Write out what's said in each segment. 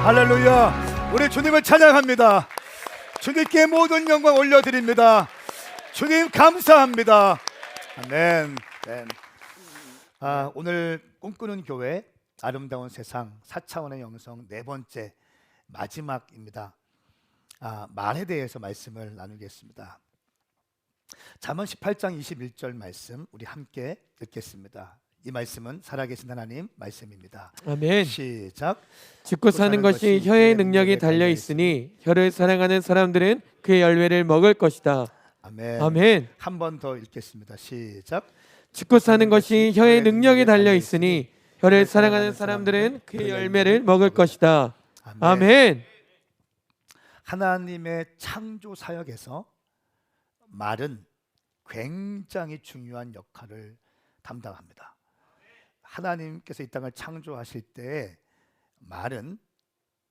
할렐루야. 우리 주님을 찬양합니다. 주님께 모든 영광 올려드립니다. 주님 감사합니다. 아멘. 아멘. 오늘 꿈꾸는 교회 아름다운 세상 4차원의 영성 네 번째 마지막입니다. 말에 대해서 말씀을 나누겠습니다. 잠언 18장 21절 말씀 우리 함께 읽겠습니다. 이 말씀은 살아계신 하나님 말씀입니다. 아멘. 시작. 죽고 사는 것이 혀의 능력이 달려 있으니 혀를 사랑하는 사람들은 그의 열매를 먹을 것이다. 아멘. 아멘. 한 번 더 읽겠습니다. 시작. 죽고 사는 것이 혀의 능력이 달려 있으니 혀를 사랑하는 사람들은 그의 열매를 먹을 것이다. 아멘. 하나님의 창조 사역에서 말은 굉장히 중요한 역할을 담당합니다. 하나님께서 이 땅을 창조하실 때 말은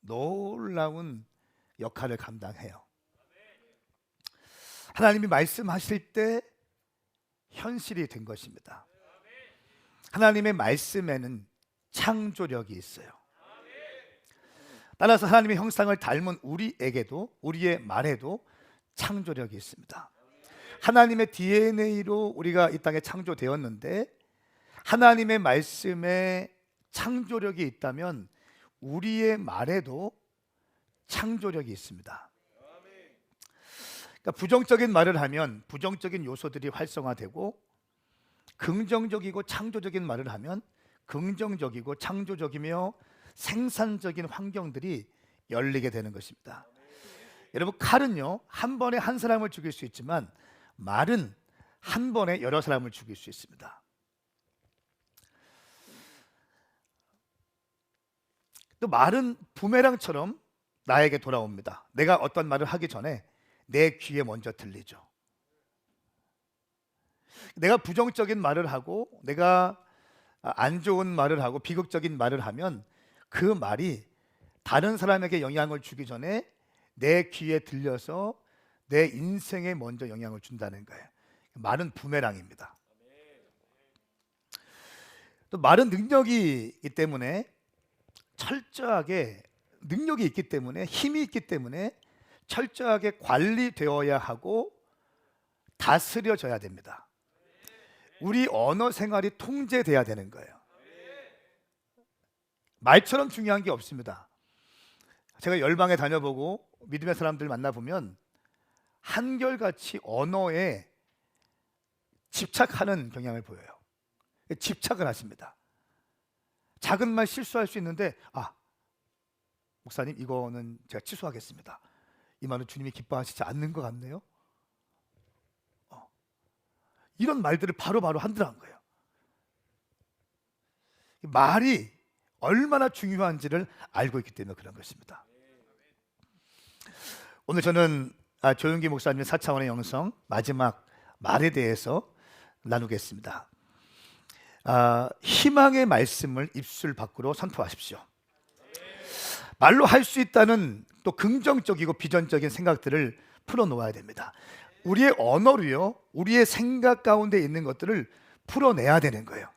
놀라운 역할을 감당해요. 하나님이 말씀하실 때 현실이 된 것입니다. 하나님의 말씀에는 창조력이 있어요. 따라서 하나님의 형상을 닮은 우리에게도 우리의 말에도 창조력이 있습니다. 하나님의 DNA로 우리가 이 땅에 창조되었는데 하나님의 말씀에 창조력이 있다면 우리의 말에도 창조력이 있습니다. 그러니까 부정적인 말을 하면 부정적인 요소들이 활성화되고 긍정적이고 창조적인 말을 하면 긍정적이고 창조적이며 생산적인 환경들이 열리게 되는 것입니다. 여러분, 칼은요 한 번에 한 사람을 죽일 수 있지만 말은 한 번에 여러 사람을 죽일 수 있습니다. 또 말은 부메랑처럼 나에게 돌아옵니다. 내가 어떤 말을 하기 전에 내 귀에 먼저 들리죠. 내가 부정적인 말을 하고 내가 안 좋은 말을 하고 비극적인 말을 하면 그 말이 다른 사람에게 영향을 주기 전에 내 귀에 들려서 내 인생에 먼저 영향을 준다는 거예요. 말은 부메랑입니다. 또 말은 능력이 있기 때문에 철저하게 능력이 있기 때문에 힘이 있기 때문에 철저하게 관리되어야 하고 다스려져야 됩니다. 우리 언어 생활이 통제돼야 되는 거예요. 말처럼 중요한 게 없습니다. 제가 열방에 다녀보고 믿음의 사람들 만나보면 한결같이 언어에 집착하는 경향을 보여요. 집착을 하십니다. 작은 말 실수할 수 있는데 목사님 이거는 제가 취소하겠습니다. 이 말은 주님이 기뻐하시지 않는 것 같네요. 이런 말들을 바로바로 한다는 거예요. 말이 얼마나 중요한지를 알고 있기 때문에 그런 것입니다. 오늘 저는 조용기 목사님의 4차원의 영성 마지막 말에 대해서 나누겠습니다. 희망의 말씀을 입술 밖으로 선포하십시오. 말로 할 수 있다는 또 긍정적이고 비전적인 생각들을 풀어놓아야 됩니다. 우리의 언어로요, 우리의 생각 가운데 있는 것들을 풀어내야 되는 거예요.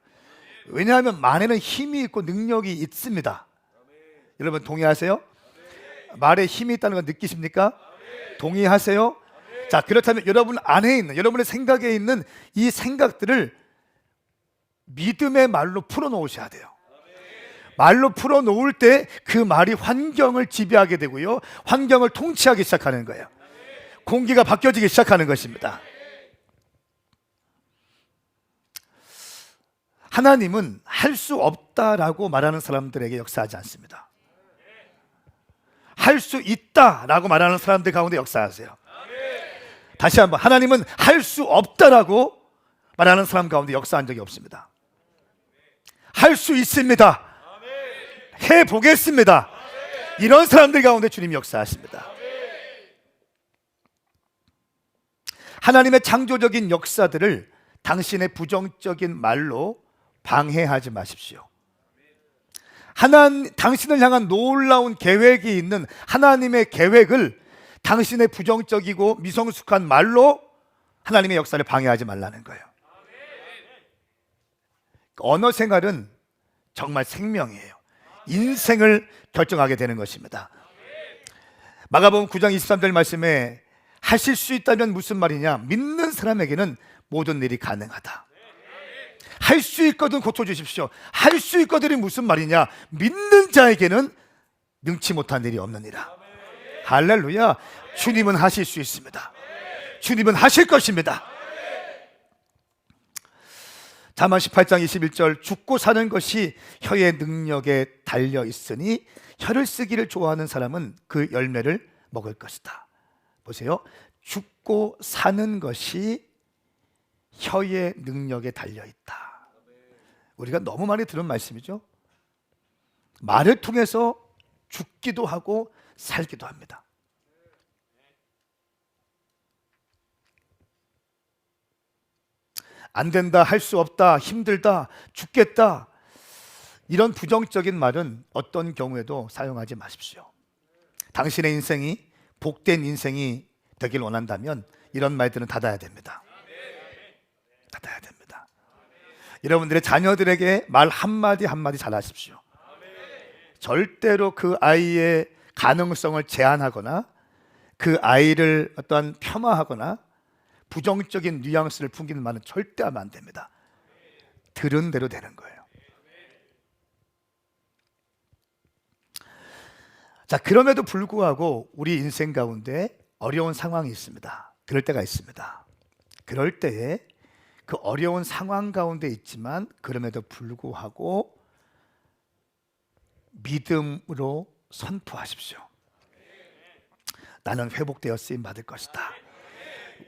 왜냐하면 말에는 힘이 있고 능력이 있습니다. 여러분 동의하세요? 말에 힘이 있다는 거 느끼십니까? 동의하세요? 자, 그렇다면 여러분 안에 있는, 여러분의 생각에 있는 이 생각들을 믿음의 말로 풀어놓으셔야 돼요. 말로 풀어놓을 때 그 말이 환경을 지배하게 되고요, 환경을 통치하기 시작하는 거예요. 공기가 바뀌어지기 시작하는 것입니다. 하나님은 할 수 없다라고 말하는 사람들에게 역사하지 않습니다. 할 수 있다라고 말하는 사람들 가운데 역사하세요. 다시 한번, 하나님은 할 수 없다라고 말하는 사람 가운데 역사한 적이 없습니다. 할 수 있습니다. 해보겠습니다. 이런 사람들 가운데 주님이 역사하십니다. 하나님의 창조적인 역사들을 당신의 부정적인 말로 방해하지 마십시오. 당신을 향한 놀라운 계획이 있는 하나님의 계획을 당신의 부정적이고 미성숙한 말로 하나님의 역사를 방해하지 말라는 거예요. 언어 생활은 정말 생명이에요. 인생을 결정하게 되는 것입니다. 마가복음 9장 23절 말씀에 하실 수 있다면 무슨 말이냐? 믿는 사람에게는 모든 일이 가능하다. 할 수 있거든 고쳐주십시오. 할 수 있거든이 무슨 말이냐? 믿는 자에게는 능치 못한 일이 없느니라. 할렐루야. 주님은 하실 수 있습니다. 주님은 하실 것입니다. 잠언 18장 21절 죽고 사는 것이 혀의 능력에 달려 있으니 혀를 쓰기를 좋아하는 사람은 그 열매를 먹을 것이다. 보세요. 죽고 사는 것이 혀의 능력에 달려 있다. 우리가 너무 많이 들은 말씀이죠. 말을 통해서 죽기도 하고 살기도 합니다. 안 된다, 할 수 없다, 힘들다, 죽겠다, 이런 부정적인 말은 어떤 경우에도 사용하지 마십시오. 당신의 인생이 복된 인생이 되길 원한다면 이런 말들은 닫아야 됩니다. 닫아야 됩니다. 여러분들의 자녀들에게 말 한마디 한마디 잘하십시오. 절대로 그 아이의 가능성을 제한하거나 그 아이를 어떠한 폄하하거나 부정적인 뉘앙스를 풍기는 말은 절대 하면 안 됩니다. 들은 대로 되는 거예요. 자, 그럼에도 불구하고 우리 인생 가운데 어려운 상황이 있습니다. 그럴 때가 있습니다. 그럴 때에 그 어려운 상황 가운데 있지만 그럼에도 불구하고 믿음으로 선포하십시오. 나는 회복되어 쓰임 받을 것이다.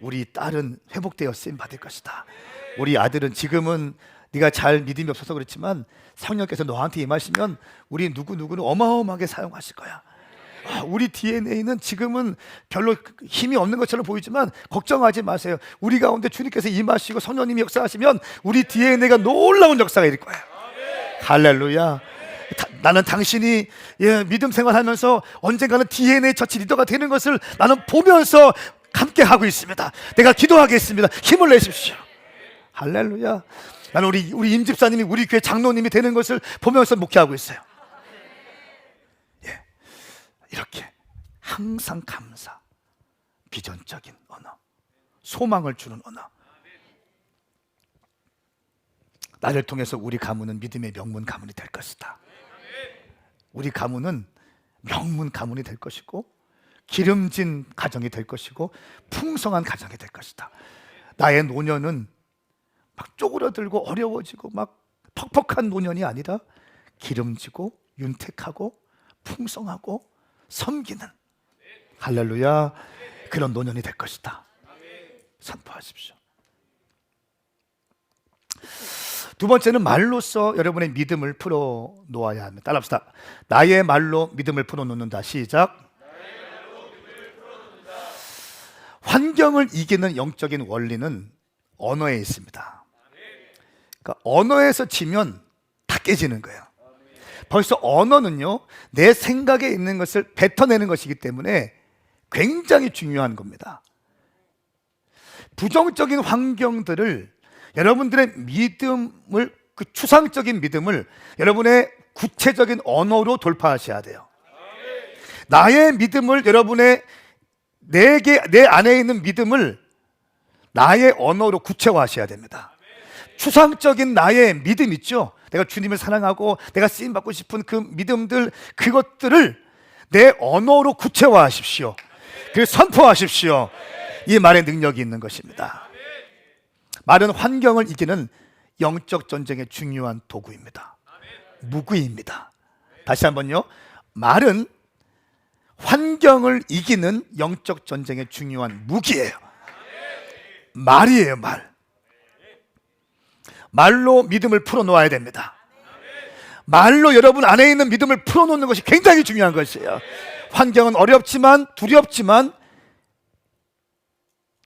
우리 딸은 회복되어 쓰임 받을 것이다. 우리 아들은 지금은 네가 잘 믿음이 없어서 그렇지만 성령께서 너한테 임하시면 우리 누구누구는 어마어마하게 사용하실 거야. 우리 DNA는 지금은 별로 힘이 없는 것처럼 보이지만 걱정하지 마세요. 우리 가운데 주님께서 임하시고 성령님이 역사하시면 우리 DNA가 놀라운 역사가 일어날 거예요. 할렐루야. 나는 당신이 믿음 생활하면서 언젠가는 DNA 처치 리더가 되는 것을 나는 보면서 함께 하고 있습니다. 내가 기도하겠습니다. 힘을 내십시오. 할렐루야. 나는 우리 임 집사님이 우리 교회 장로님이 되는 것을 보면서 목회하고 있어요. 예, 이렇게 항상 감사, 비전적인 언어, 소망을 주는 언어. 나를 통해서 우리 가문은 믿음의 명문 가문이 될 것이다. 우리 가문은 명문 가문이 될 것이고 기름진 가정이 될 것이고 풍성한 가정이 될 것이다. 나의 노년은 막 쪼그라들고 어려워지고 막 퍽퍽한 노년이 아니라 기름지고 윤택하고 풍성하고 섬기는, 할렐루야, 그런 노년이 될 것이다. 선포하십시오. 두 번째는 말로써 여러분의 믿음을 풀어 놓아야 합니다. 따라합시다. 나의 말로 믿음을 풀어 놓는다. 시작. 환경을 이기는 영적인 원리는 언어에 있습니다. 그러니까 언어에서 지면 다 깨지는 거예요. 벌써 언어는요, 내 생각에 있는 것을 뱉어내는 것이기 때문에 굉장히 중요한 겁니다. 부정적인 환경들을 여러분들의 믿음을, 그 추상적인 믿음을 여러분의 구체적인 언어로 돌파하셔야 돼요. 나의 믿음을 여러분의 내 안에 있는 믿음을 나의 언어로 구체화하셔야 됩니다. 추상적인 나의 믿음 있죠? 내가 주님을 사랑하고 내가 쓰임받고 싶은 그 믿음들, 그것들을 내 언어로 구체화하십시오. 그래서 선포하십시오. 이 말에 능력이 있는 것입니다. 말은 환경을 이기는 영적 전쟁의 중요한 도구입니다. 무기입니다. 다시 한번요. 말은 환경을 이기는 영적 전쟁의 중요한 무기예요. 말이에요, 말. 말로 믿음을 풀어놓아야 됩니다. 말로 여러분 안에 있는 믿음을 풀어놓는 것이 굉장히 중요한 것이에요. 환경은 어렵지만, 두렵지만,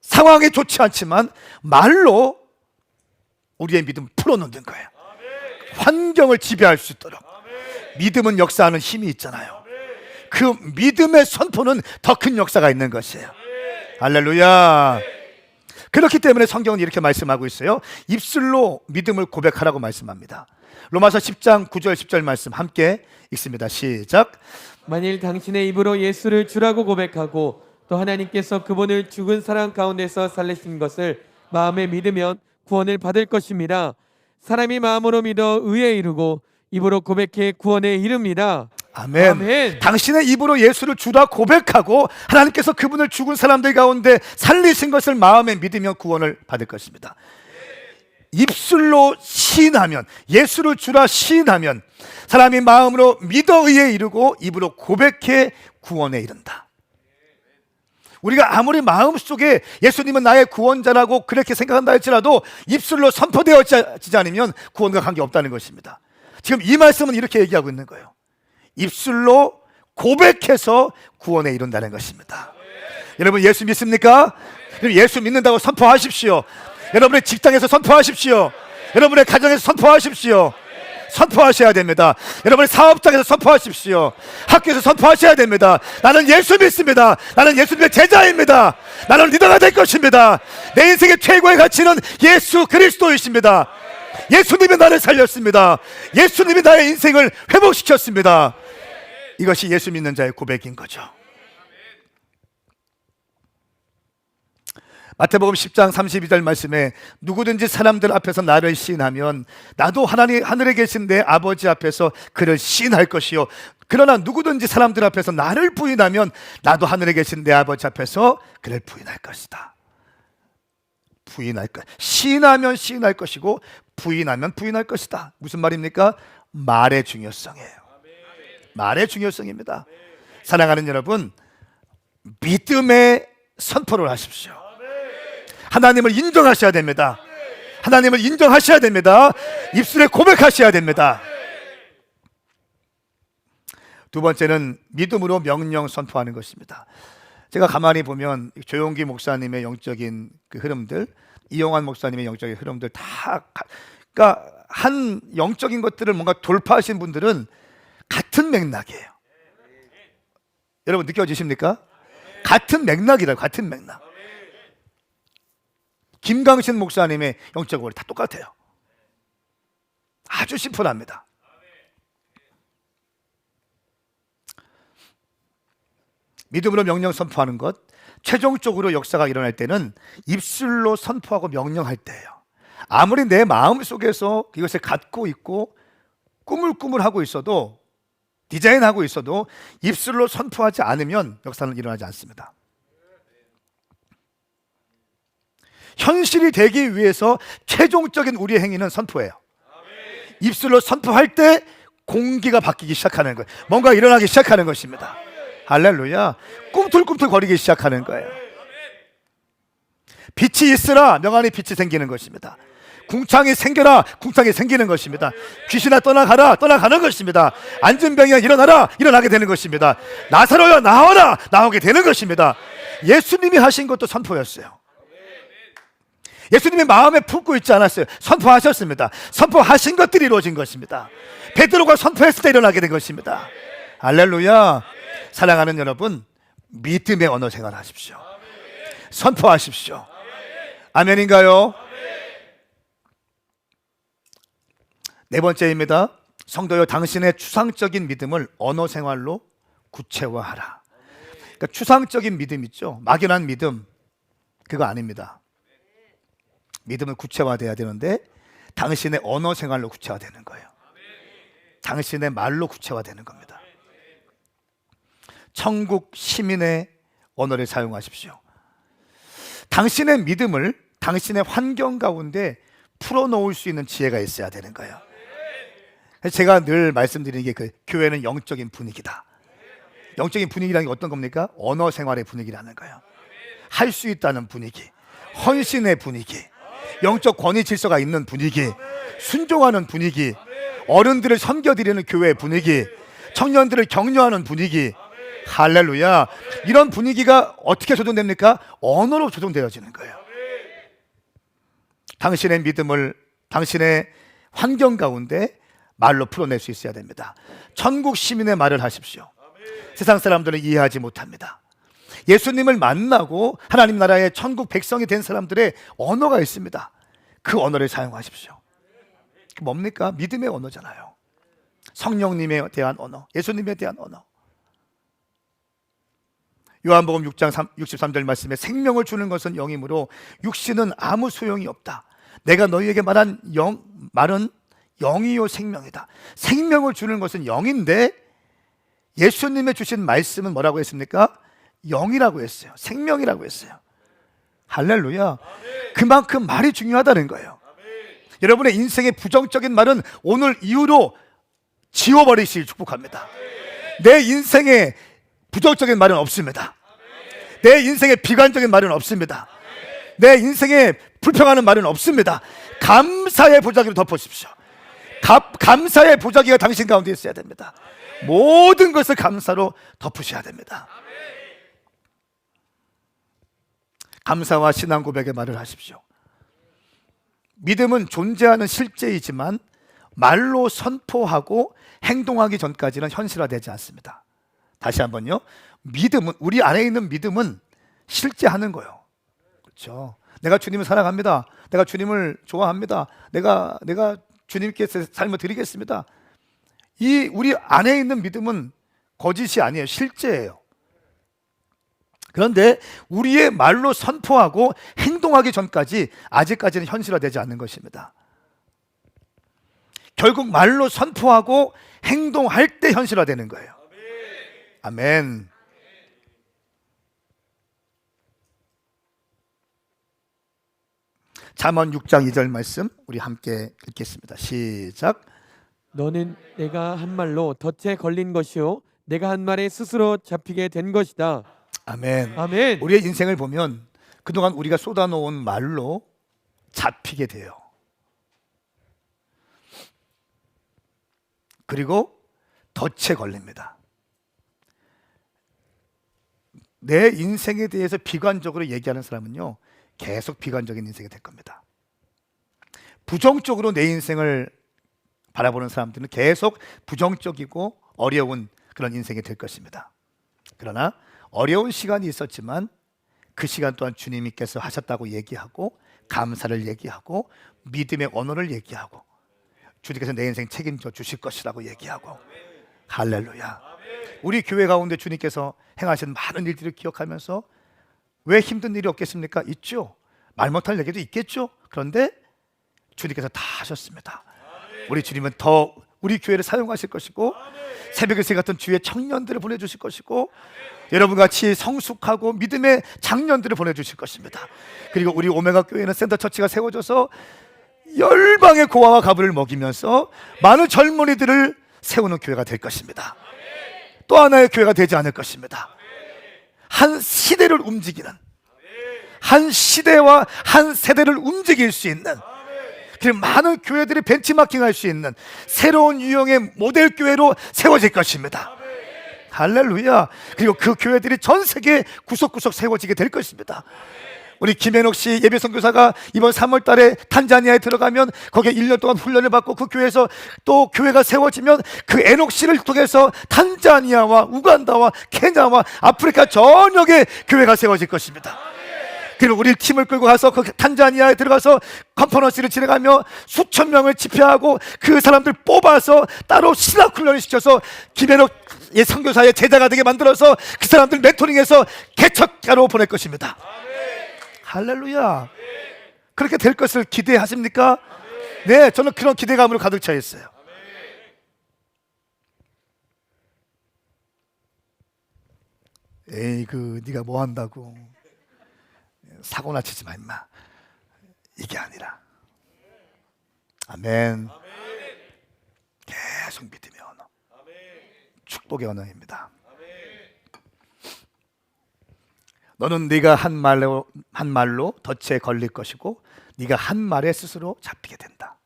상황이 좋지 않지만 말로 우리의 믿음을 풀어놓는 거예요. 환경을 지배할 수 있도록. 믿음은 역사하는 힘이 있잖아요. 그 믿음의 선포는 더 큰 역사가 있는 것이에요. 할렐루야. 그렇기 때문에 성경은 이렇게 말씀하고 있어요. 입술로 믿음을 고백하라고 말씀합니다. 로마서 10장 9절 10절 말씀 함께 읽습니다. 시작. 만일 당신의 입으로 예수를 주라고 고백하고 또 하나님께서 그분을 죽은 사람 가운데서 살리신 것을 마음에 믿으면 구원을 받을 것입니다. 사람이 마음으로 믿어 의에 이르고 입으로 고백해 구원에 이릅니다. 아멘. 아멘. 당신의 입으로 예수를 주라 고백하고 하나님께서 그분을 죽은 사람들 가운데 살리신 것을 마음에 믿으면 구원을 받을 것입니다. 입술로 시인하면, 예수를 주라 시인하면 사람이 마음으로 믿어 의에 이르고 입으로 고백해 구원에 이른다. 우리가 아무리 마음속에 예수님은 나의 구원자라고 그렇게 생각한다 할지라도 입술로 선포되어지지 않으면 구원과 관계없다는 것입니다. 지금 이 말씀은 이렇게 얘기하고 있는 거예요. 입술로 고백해서 구원에 이른다는 것입니다. 여러분 예수 믿습니까? 예수 믿는다고 선포하십시오. 여러분의 직장에서 선포하십시오. 여러분의 가정에서 선포하십시오. 선포하셔야 됩니다. 여러분의 사업장에서 선포하십시오. 학교에서 선포하셔야 됩니다. 나는 예수 믿습니다. 나는 예수님의 제자입니다. 나는 리더가 될 것입니다. 내 인생의 최고의 가치는 예수 그리스도이십니다. 예수님이 나를 살렸습니다. 예수님이 나의 인생을 회복시켰습니다. 이것이 예수 믿는 자의 고백인 거죠. 마태복음 10장 32절 말씀에 누구든지 사람들 앞에서 나를 시인하면 나도 하늘에 계신 내 아버지 앞에서 그를 시인할 것이요 그러나 누구든지 사람들 앞에서 나를 부인하면 나도 하늘에 계신 내 아버지 앞에서 그를 부인할 것이다. 부인할 것. 시인하면 시인할 것이고 부인하면 부인할 것이다. 무슨 말입니까? 말의 중요성이에요. 말의 중요성입니다. 사랑하는 여러분, 믿음의 선포를 하십시오. 하나님을 인정하셔야 됩니다. 하나님을 인정하셔야 됩니다. 입술에 고백하셔야 됩니다. 두 번째는 믿음으로 명령 선포하는 것입니다. 제가 가만히 보면 조용기 목사님의 영적인 그 흐름들, 이영환 목사님의 영적인 흐름들 다 그러니까 한 영적인 것들을 뭔가 돌파하신 분들은 같은 맥락이에요. 여러분 느껴지십니까? 같은 맥락이다. 같은 맥락. 김강신 목사님의 영적 원리 다 똑같아요. 아주 심플합니다. 믿음으로 명령 선포하는 것, 최종적으로 역사가 일어날 때는 입술로 선포하고 명령할 때예요. 아무리 내 마음 속에서 이것을 갖고 있고 꾸물꾸물하고 있어도, 디자인하고 있어도 입술로 선포하지 않으면 역사는 일어나지 않습니다. 현실이 되기 위해서 최종적인 우리의 행위는 선포예요. 입술로 선포할 때 공기가 바뀌기 시작하는 거예요. 뭔가 일어나기 시작하는 것입니다. 할렐루야. 꿈틀꿈틀 거리기 시작하는 거예요. 빛이 있으라 명안에 빛이 생기는 것입니다. 궁창이 생겨라 궁창이 생기는 것입니다. 귀신아 떠나가라 떠나가는 것입니다. 앉은 병이야 일어나라 일어나게 되는 것입니다. 나사로야 나와라 나오게 되는 것입니다. 예수님이 하신 것도 선포였어요. 예수님이 마음에 품고 있지 않았어요. 선포하셨습니다. 선포하신 것들이 이루어진 것입니다. 베드로가 선포했을 때 일어나게 된 것입니다. 할렐루야. 사랑하는 여러분, 믿음의 언어 생활하십시오. 선포하십시오. 아멘인가요? 네 번째입니다. 성도여, 당신의 추상적인 믿음을 언어 생활로 구체화하라. 그러니까 추상적인 믿음 있죠. 막연한 믿음, 그거 아닙니다. 믿음은 구체화돼야 되는데 당신의 언어 생활로 구체화되는 거예요. 당신의 말로 구체화되는 겁니다. 천국 시민의 언어를 사용하십시오. 당신의 믿음을 당신의 환경 가운데 풀어놓을 수 있는 지혜가 있어야 되는 거예요. 제가 늘 말씀드리는 게 그 교회는 영적인 분위기다. 영적인 분위기라는 게 어떤 겁니까? 언어 생활의 분위기라는 거예요. 할 수 있다는 분위기, 헌신의 분위기, 영적 권위 질서가 있는 분위기, 순종하는 분위기, 어른들을 섬겨드리는 교회의 분위기, 청년들을 격려하는 분위기. 할렐루야. 이런 분위기가 어떻게 조정됩니까? 언어로 조정되어지는 거예요. 당신의 믿음을 당신의 환경 가운데 말로 풀어낼 수 있어야 됩니다. 천국 시민의 말을 하십시오. 세상 사람들은 이해하지 못합니다. 예수님을 만나고 하나님 나라의 천국 백성이 된 사람들의 언어가 있습니다. 그 언어를 사용하십시오. 뭡니까? 믿음의 언어잖아요. 성령님에 대한 언어, 예수님에 대한 언어. 요한복음 6장 63절 말씀에 생명을 주는 것은 영이므로 육신은 아무 소용이 없다. 내가 너희에게 말한 말은 영이요 생명이다. 생명을 주는 것은 영인데 예수님의 주신 말씀은 뭐라고 했습니까? 영이라고 했어요. 생명이라고 했어요. 할렐루야. 그만큼 말이 중요하다는 거예요. 여러분의 인생의 부정적인 말은 오늘 이후로 지워버리시길 축복합니다. 내 인생에 부정적인 말은 없습니다. 내 인생에 비관적인 말은 없습니다. 내 인생에 불평하는 말은 없습니다. 감사의 보자기로 덮으십시오. 감사의 보자기가 당신 가운데 있어야 됩니다. 모든 것을 감사로 덮으셔야 됩니다. 감사와 신앙 고백의 말을 하십시오. 믿음은 존재하는 실제이지만 말로 선포하고 행동하기 전까지는 현실화되지 않습니다. 다시 한번요. 믿음은, 우리 안에 있는 믿음은 실제하는 거예요. 그렇죠? 내가 주님을 사랑합니다. 내가 주님을 좋아합니다. 내가 주님께 삶을 드리겠습니다. 이 우리 안에 있는 믿음은 거짓이 아니에요. 실제예요. 그런데 우리의 말로 선포하고 행동하기 전까지 아직까지는 현실화되지 않는 것입니다. 결국 말로 선포하고 행동할 때 현실화되는 거예요. 아멘. 잠언 6장 2절 말씀 우리 함께 읽겠습니다. 시작. 너는 내가 한 말로 덫에 걸린 것이요 내가 한 말에 스스로 잡히게 된 것이다. 아멘. 아멘. 우리의 인생을 보면 그동안 우리가 쏟아놓은 말로 잡히게 돼요. 그리고 덫에 걸립니다. 내 인생에 대해서 비관적으로 얘기하는 사람은요, 계속 비관적인 인생이 될 겁니다. 부정적으로 내 인생을 바라보는 사람들은 계속 부정적이고 어려운 그런 인생이 될 것입니다. 그러나 어려운 시간이 있었지만 그 시간 동안 주님께서 하셨다고 얘기하고 감사를 얘기하고 믿음의 언어를 얘기하고 주님께서 내 인생 책임져 주실 것이라고 얘기하고 할렐루야. 우리 교회 가운데 주님께서 행하신 많은 일들을 기억하면서 왜 힘든 일이 없겠습니까? 있죠. 말 못할 얘기도 있겠죠. 그런데 주님께서 다 하셨습니다. 우리 주님은 더 우리 교회를 사용하실 것이고 새벽의 새 같은 주의 청년들을 보내주실 것이고 여러분같이 성숙하고 믿음의 장년들을 보내주실 것입니다. 그리고 우리 오메가 교회는 센터처치가 세워져서 열방의 고아와 가부를 먹이면서 많은 젊은이들을 세우는 교회가 될 것입니다. 또 하나의 교회가 되지 않을 것입니다. 한 시대를 움직이는, 한 시대와 한 세대를 움직일 수 있는, 그리고 많은 교회들이 벤치마킹할 수 있는 새로운 유형의 모델 교회로 세워질 것입니다. 할렐루야. 그리고 그 교회들이 전 세계 구석구석 세워지게 될 것입니다. 우리 김현옥 씨 예배 선교사가 이번 3월 달에 탄자니아에 들어가면 거기에 1년 동안 훈련을 받고 그 교회에서 또 교회가 세워지면 그 에녹 씨를 통해서 탄자니아와 우간다와 케냐와 아프리카 전역에 교회가 세워질 것입니다. 그리고 우리 팀을 끌고 가서 그 탄자니아에 들어가서 컨퍼런스를 진행하며 수천 명을 집회하고 그 사람들 뽑아서 따로 신학 훈련을 시켜서 김현옥 선교사의 제자가 되게 만들어서 그 사람들 멘토링해서 개척자로 보낼 것입니다. 할렐루야. 그렇게 될 것을 기대하십니까? 네, 저는 그런 기대감으로 가득 차 있어요. 에이, 네가 뭐 한다고 사고나 치지 마 임마. 이게 아니라 아멘. 계속 믿음의 언어, 축복의 언어입니다. 너는 네가 한 말로 덫에 걸릴 것이고 네가 한 말에 스스로 잡히게 된다.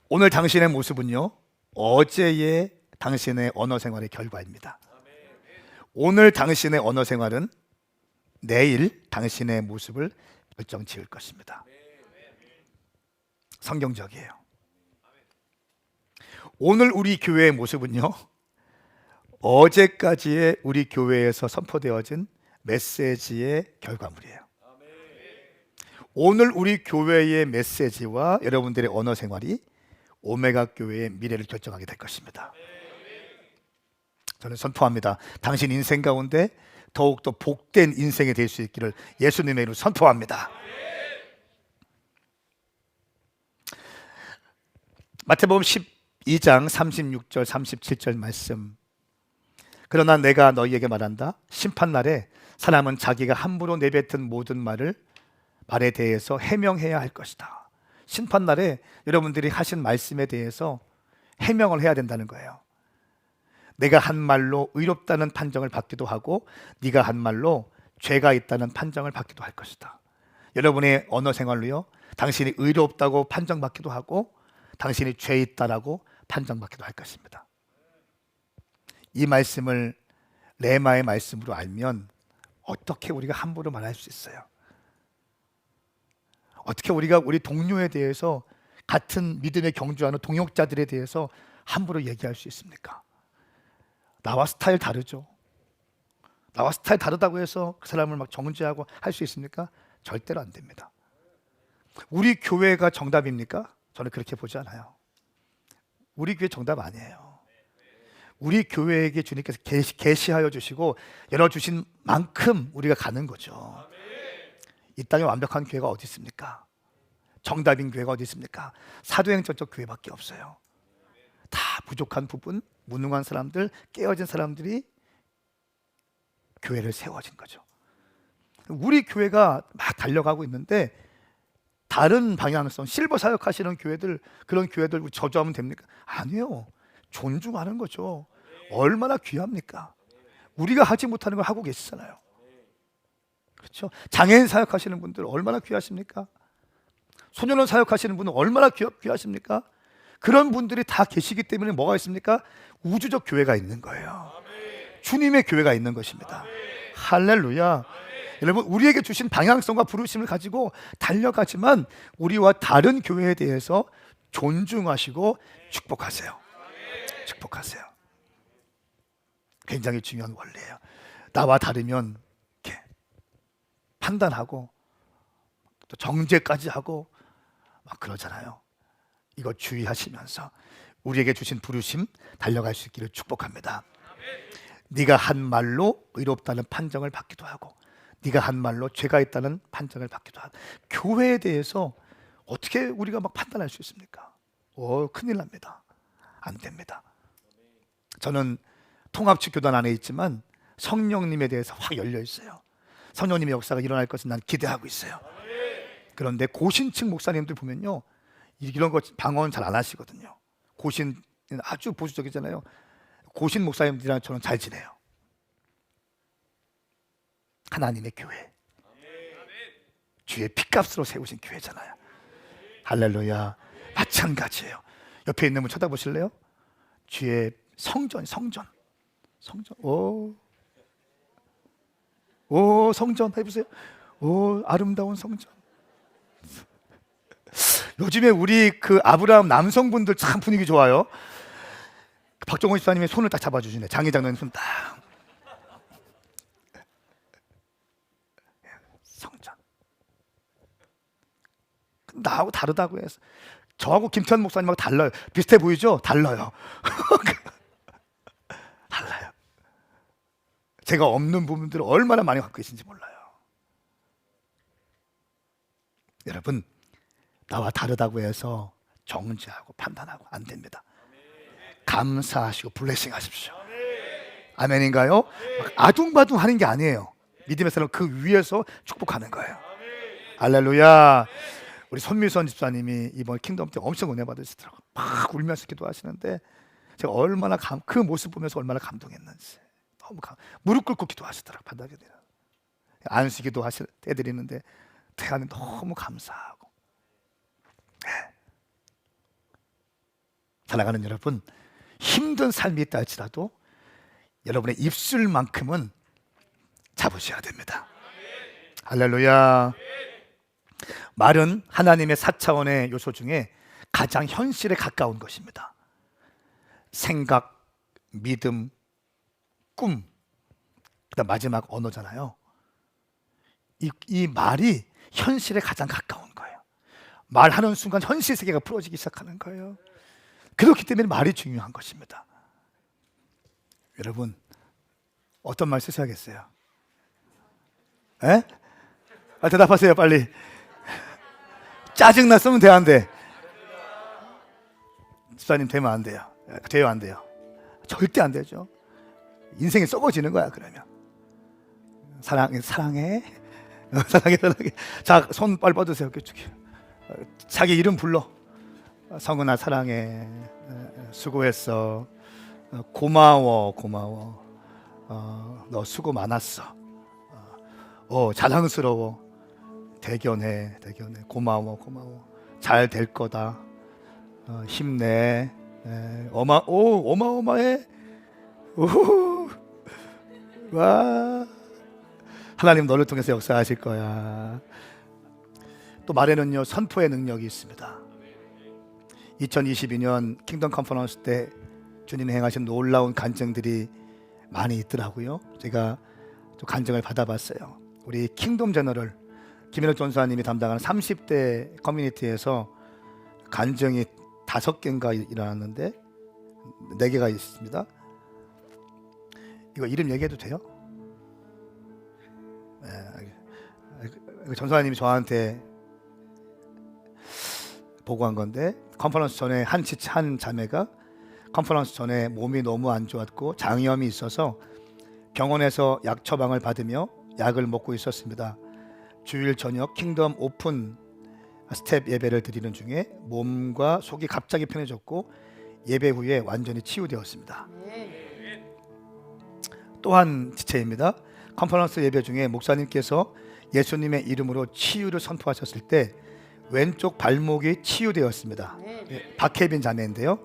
오늘 당신의 모습은요, 어제의 당신의 언어 생활의 결과입니다. 오늘 당신의 언어 생활은 내일 당신의 모습을 결정 지을 것입니다. 성경적이에요. 오늘 우리 교회의 모습은요, 어제까지의 우리 교회에서 선포되어진 메시지의 결과물이에요. 오늘 우리 교회의 메시지와 여러분들의 언어 생활이 오메가 교회의 미래를 결정하게 될 것입니다. 저는 선포합니다. 당신 인생 가운데 더욱더 복된 인생이 될 수 있기를 예수님의 이름으로 선포합니다. 마태복음 12장 36절 37절 말씀. 그러나 내가 너희에게 말한다. 심판날에 사람은 자기가 함부로 내뱉은 모든 말에 대해서 해명해야 할 것이다. 심판날에 여러분들이 하신 말씀에 대해서 해명을 해야 된다는 거예요. 내가 한 말로 의롭다는 판정을 받기도 하고 네가 한 말로 죄가 있다는 판정을 받기도 할 것이다. 여러분의 언어 생활로요, 당신이 의롭다고 판정받기도 하고 당신이 죄 있다라고 판정받기도 할 것입니다. 이 말씀을 레마의 말씀으로 알면 어떻게 우리가 함부로 말할 수 있어요? 어떻게 우리가 우리 동료에 대해서, 같은 믿음에 경주하는 동역자들에 대해서 함부로 얘기할 수 있습니까? 나와 스타일 다르죠. 나와 스타일 다르다고 해서 그 사람을 막 정죄하고 할 수 있습니까? 절대로 안 됩니다. 우리 교회가 정답입니까? 저는 그렇게 보지 않아요. 우리 교회 정답 아니에요. 우리 교회에게 주님께서 계시하여 주시고 열어주신 만큼 우리가 가는 거죠. 이 땅에 완벽한 교회가 어디 있습니까? 정답인 교회가 어디 있습니까? 사도행전적 교회밖에 없어요. 다 부족한 부분, 무능한 사람들, 깨어진 사람들이 교회를 세워진 거죠. 우리 교회가 막 달려가고 있는데 다른 방향성, 실버 사역하시는 교회들, 그런 교회들 저주하면 됩니까? 아니요. 존중하는 거죠. 얼마나 귀합니까? 우리가 하지 못하는 걸 하고 계시잖아요. 그렇죠? 장애인 사역하시는 분들 얼마나 귀하십니까? 소년원 사역하시는 분은 얼마나 귀하십니까? 그런 분들이 다 계시기 때문에 뭐가 있습니까? 우주적 교회가 있는 거예요. 주님의 교회가 있는 것입니다. 할렐루야. 여러분, 우리에게 주신 방향성과 부르심을 가지고 달려가지만 우리와 다른 교회에 대해서 존중하시고 축복하세요. 축복하세요. 굉장히 중요한 원리예요. 나와 다르면 이렇게 판단하고 또 정죄까지 하고 막 그러잖아요. 이거 주의하시면서 우리에게 주신 부르심 달려갈 수 있기를 축복합니다. 네가 한 말로 의롭다는 판정을 받기도 하고 네가 한 말로 죄가 있다는 판정을 받기도 하고, 교회에 대해서 어떻게 우리가 막 판단할 수 있습니까? 큰일 납니다. 안 됩니다. 저는 통합측 교단 안에 있지만 성령님에 대해서 확 열려 있어요. 성령님의 역사가 일어날 것을 난 기대하고 있어요. 그런데 고신층 목사님들 보면요, 이런 거 방언 잘 안 하시거든요. 고신 아주 보수적이잖아요. 고신 목사님들이랑 저는 잘 지내요. 하나님의 교회, 주의 피값으로 세우신 교회잖아요. 할렐루야. 마찬가지예요. 옆에 있는 분 쳐다보실래요? 주의 성전. 오, 성전 해보세요. 오, 아름다운 성전. 요즘에 우리 그 아브라함 남성분들 참 분위기 좋아요. 박정호 집사님의 손을 딱 잡아주시네. 장회장로님 손 딱. 성전. 나하고 다르다고 해서 저하고 김태현 목사님하고 달라요. 비슷해 보이죠? 달라요. 달라요. 제가 없는 부분들을 얼마나 많이 갖고 계신지 몰라요. 여러분, 나와 다르다고 해서 정죄하고 판단하고 안 됩니다. 감사하시고 블레싱 하십시오. 아멘인가요? 아둥바둥 하는 게 아니에요. 믿음의 사람 그 위에서 축복하는 거예요. 할렐루야. 우리 손미선 집사님이 이번 킹덤 때 엄청 은혜 받으시더라고요. 막 울면서 기도하시는데 제가 얼마나 그 모습 보면서 얼마나 감동했는지. 너무 무릎 꿇고 기도하시더라고요. 바닥에 안수 기도하실 때 드리는데 태안이 너무 감사하고. 살아가는 여러분, 힘든 삶이 있다 할지라도 여러분의 입술만큼은 잡으셔야 됩니다. 할렐루야. 말은 하나님의 4차원의 요소 중에 가장 현실에 가까운 것입니다. 생각, 믿음, 꿈, 그다음 마지막 언어잖아요. 이 말이 현실에 가장 가까운 거예요. 말하는 순간 현실 세계가 풀어지기 시작하는 거예요. 그렇기 때문에 말이 중요한 것입니다. 여러분, 어떤 말 쓰셔야겠어요? 에? 대답하세요, 빨리. 짜증났으면 돼, 안 돼? 집사님 되면 안 돼요. 돼요, 안 돼요? 절대 안 되죠. 인생이 썩어지는 거야, 그러면. 사랑해. 사랑해. 자, 손 빨리 뻗으세요. 자기 이름 불러. 성은아, 사랑해. 수고했어. 고마워. 너 수고 많았어. 자랑스러워. 대견해. 고마워. 잘 될 거다. 힘내. 어마어마해. 와, 하나님 너를 통해서 역사하실 거야. 또 말에는요, 선포의 능력이 있습니다. 2022년 킹덤 컨퍼런스 때 주님이 행하신 놀라운 간증들이 많이 있더라고요. 제가 또 간증을 받아봤어요. 우리 킹덤 제너럴 김현욱 전사님이 담당하는 30대 커뮤니티에서 간증이 5개인가 일어났는데 4개가 있습니다. 이거 이름 얘기해도 돼요? 전사님이 저한테 보고한 건데, 컨퍼런스 전에 한 자매가 컨퍼런스 전에 몸이 너무 안 좋았고 장염이 있어서 병원에서 약 처방을 받으며 약을 먹고 있었습니다. 주일 저녁 킹덤 오픈 스텝 예배를 드리는 중에 몸과 속이 갑자기 편해졌고 예배 후에 완전히 치유되었습니다. 또한 지체입니다. 컨퍼런스 예배 중에 목사님께서 예수님의 이름으로 치유를 선포하셨을 때 왼쪽 발목이 치유되었습니다. 박혜빈 자매인데요.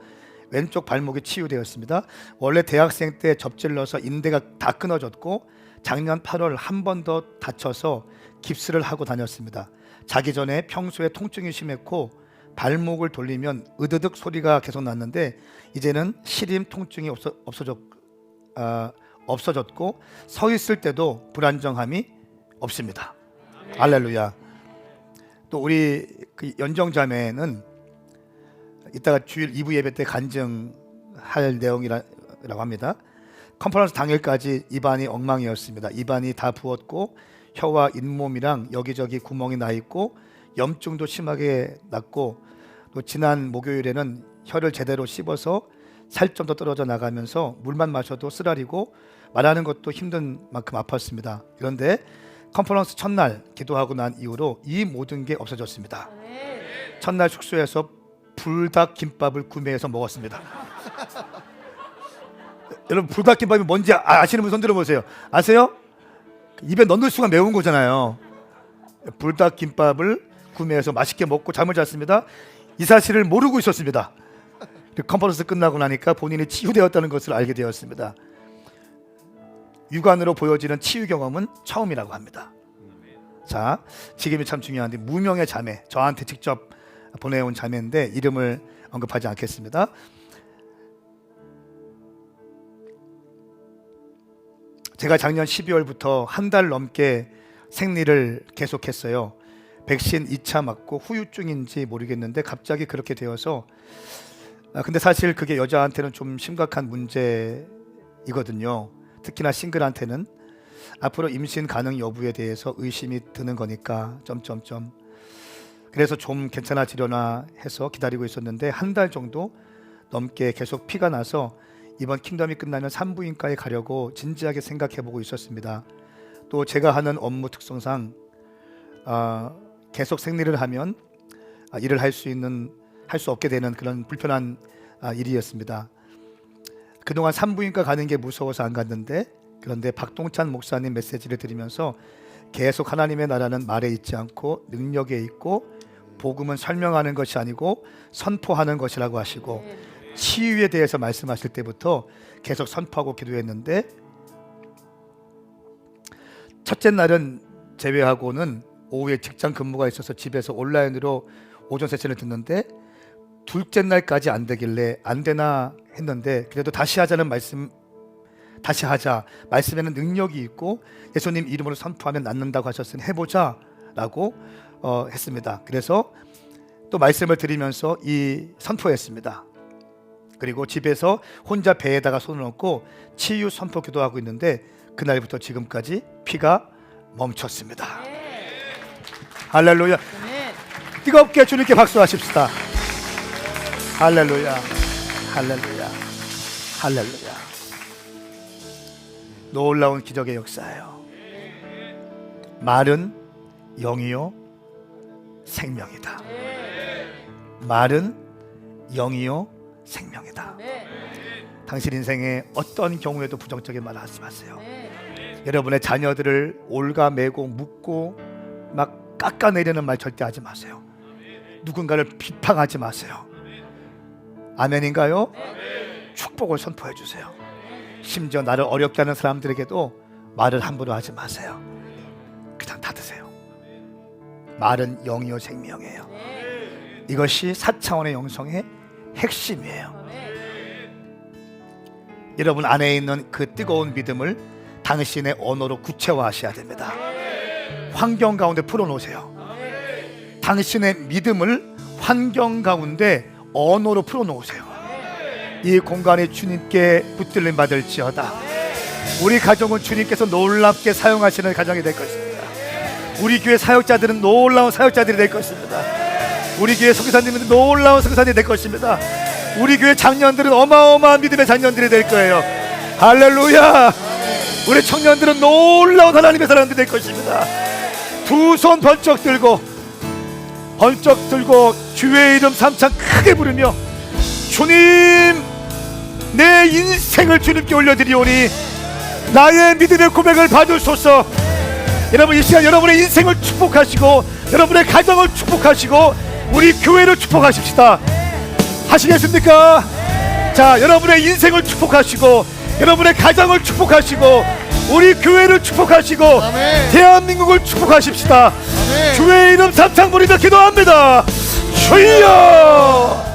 왼쪽 발목이 치유되었습니다. 원래 대학생 때 접질러서 인대가 다 끊어졌고 작년 8월 한 번 더 다쳐서 깁스를 하고 다녔습니다. 자기 전에 평소에 통증이 심했고 발목을 돌리면 으드득 소리가 계속 났는데 이제는 시림 통증이 없어졌고 서 있을 때도 불안정함이 없습니다. 할렐루야. 또 우리 그 연정자매는 이따가 주일 2부 예배 때 간증할 내용이라고 합니다. 컨퍼런스 당일까지 입안이 엉망이었습니다. 입안이 다 부었고 혀와 잇몸이랑 여기저기 구멍이 나 있고 염증도 심하게 났고 또 지난 목요일에는 혀를 제대로 씹어서 살점도 떨어져 나가면서 물만 마셔도 쓰라리고 말하는 것도 힘든 만큼 아팠습니다. 그런데 컨퍼런스 첫날 기도하고 난 이후로 이 모든 게 없어졌습니다. 첫날 숙소에서 불닭 김밥을 구매해서 먹었습니다. 여러분, 불닭 김밥이 뭔지 아시는 분 손 들어보세요. 아세요? 입에 넣는 순간 매운 거잖아요. 불닭 김밥을 구매해서 맛있게 먹고 잠을 잤습니다. 이 사실을 모르고 있었습니다. 컨퍼런스 끝나고 나니까 본인이 치유되었다는 것을 알게 되었습니다. 육안으로 보여지는 치유 경험은 처음이라고 합니다. 자, 지금이 참 중요한데 무명의 자매, 저한테 직접 보내온 자매인데 이름을 언급하지 않겠습니다. 제가 작년 12월부터 한 달 넘게 생리를 계속했어요. 백신 2차 맞고 후유증인지 모르겠는데 갑자기 그렇게 되어서 근데 사실 그게 여자한테는 좀 심각한 문제이거든요. 특히나 싱글한테는 앞으로 임신 가능 여부에 대해서 의심이 드는 거니까 그래서 좀 괜찮아지려나 해서 기다리고 있었는데 한 달 정도 넘게 계속 피가 나서 이번 킹덤이 끝나면 산부인과에 가려고 진지하게 생각해보고 있었습니다. 또 제가 하는 업무 특성상 계속 생리를 하면 일을 할 수 없게 되는 그런 불편한 일이었습니다. 그동안 산부인과 가는 게 무서워서 안 갔는데 그런데 박동찬 목사님 메시지를 들으면서 계속 하나님의 나라는 말에 있지 않고 능력에 있고 복음은 설명하는 것이 아니고 선포하는 것이라고 하시고 치유에 대해서 말씀하실 때부터 계속 선포하고 기도했는데 첫째 날은 제외하고는 오후에 직장 근무가 있어서 집에서 온라인으로 오전 세션을 듣는데 둘째 날까지 안 되길래 안 되나 했는데 그래도 다시 하자는 말씀 다시 하자. 말씀에는 능력이 있고 예수님 이름으로 선포하면 낫는다고 하셨으니 해보자 라고 했습니다. 그래서 또 말씀을 드리면서 이 선포했습니다. 그리고 집에서 혼자 배에다가 손을 얹고 치유 선포 기도하고 있는데 그날부터 지금까지 피가 멈췄습니다. 할렐루야. 뜨겁게 주님께 박수하십시다. 할렐루야. 할렐루야. 할렐루야. 놀라운 기적의 역사예요. 말은 영이요 생명이다. 말은 영이요 생명이다. 당신 인생에 어떤 경우에도 부정적인 말 하지 마세요. 여러분의 자녀들을 올가매고 묻고 막 깎아내리는 말 절대 하지 마세요. 누군가를 비판하지 마세요. 아멘인가요? 축복을 선포해 주세요. 심지어 나를 어렵게 하는 사람들에게도 말을 함부로 하지 마세요. 그냥 닫으세요. 말은 영이요 생명이에요. 이것이 4차원의 영성의 핵심이에요. 여러분 안에 있는 그 뜨거운 믿음을 당신의 언어로 구체화하셔야 됩니다. 환경 가운데 풀어놓으세요. 당신의 믿음을 환경 가운데 언어로 풀어놓으세요. 이 공간이 주님께 붙들림 받을지어다. 우리 가정은 주님께서 놀랍게 사용하시는 가정이 될 것입니다. 우리 교회 사역자들은 놀라운 사역자들이 될 것입니다. 우리 교회 선교사님들은 놀라운 선교사님이 될 것입니다. 우리 교회 장년들은 어마어마한 믿음의 장년들이 될 거예요. 할렐루야. 우리 청년들은 놀라운 하나님의 사람들이 될 것입니다. 두 손 번쩍 들고 주의 이름 삼창 크게 부르며 주님 내 인생을 주님께 올려드리오니 나의 믿음의 고백을 받으소서. 여러분 이 시간 여러분의 인생을 축복하시고 여러분의 가정을 축복하시고 우리 교회를 축복하십시다. 하시겠습니까? 자, 여러분의 인생을 축복하시고 여러분의 가정을 축복하시고 우리 교회를 축복하시고 아멘. 대한민국을 축복하십시다. 아멘. 주의 이름 삼창 부리며 기도합니다. 주여.